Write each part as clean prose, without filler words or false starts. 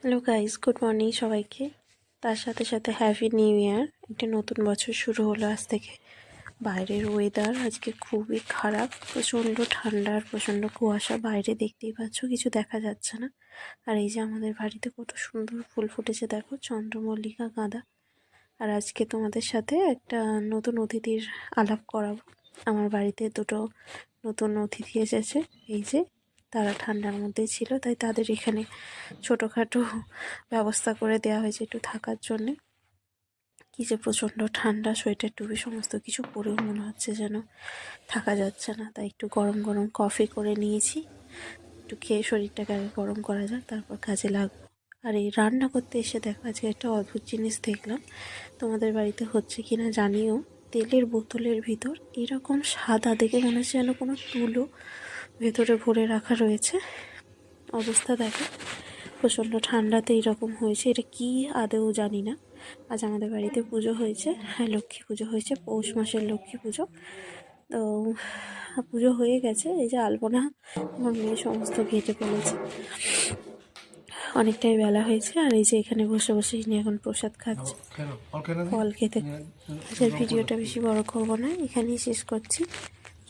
Hello guys, good morning সবাইকে। তার সাথে সাথে হ্যাপি নিউ ইয়ার। একটা নতুন বছর শুরু হলো আজ থেকে। বাইরের ওয়েদার আজকে খুবই খারাপ, প্রচণ্ড ঠান্ডা আর প্রচণ্ড কুয়াশা। বাইরে দেখতেই পাচ্ছ, কিছু দেখা যাচ্ছে না। আর এই যে আমাদের বাড়িতে কত সুন্দর ফুল ফুটেছে দেখো, চন্দ্রমল্লিকা, গাঁদা। আর আজকে তোমাদের সাথে একটা নতুন অতিথির আলাপ করাবো। আমার বাড়িতে দুটো নতুন অতিথি এসেছে। এই যে তারা ঠান্ডার মধ্যেই ছিল, তাই তাদের এখানে ছোটোখাটো ব্যবস্থা করে দেওয়া হয়েছে একটু থাকার জন্যে। কী যে প্রচণ্ড ঠান্ডা, সোয়েটার টুপি সমস্ত কিছু পরেও মনে হচ্ছে যেন থাকা যাচ্ছে না। তাই একটু গরম গরম কফি করে নিয়েছি, একটু খেয়ে শরীরটাকে আগে গরম করা যাক, তারপর কাজে লাগবো। আর এই রান্না করতে এসে দেখো আজকে একটা অদ্ভুত জিনিস দেখলাম, তোমাদের বাড়িতে হচ্ছে কি না জানিও। তেলের বোতলের ভিতর এরকম সাদা দেখে মনে হচ্ছে যেন কোনো তুলো ভেতরে ভরে রাখা রয়েছে। অবস্থা দেখো, প্রচণ্ড ঠান্ডাতে এরকম হয়েছে। এটা কি আদৌ জানি না। আজ আমাদের বাড়িতে পুজো হয়েছে, হ্যাঁ লক্ষ্মী পুজো হয়েছে, পৌষ মাসের লক্ষ্মী পুজো। তো পুজো হয়ে গেছে। এই যে আলপনা আমার মেয়ে সমস্ত ঘেটে ফেলেছে, অনেকটাই বেলা হয়েছে। আর এই যে এখানে বসে বসে ইনি এখন প্রসাদ খাচ্ছে, ফল খেতে। আজকের ভিডিওটা বেশি বড় করবো না, এখানেই শেষ করছি।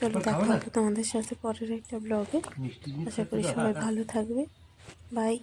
চলো দেখা হবে তোমাদের সাথে পরের একটা ব্লগে। আশা করি সবাই ভালো থাকবে। বাই।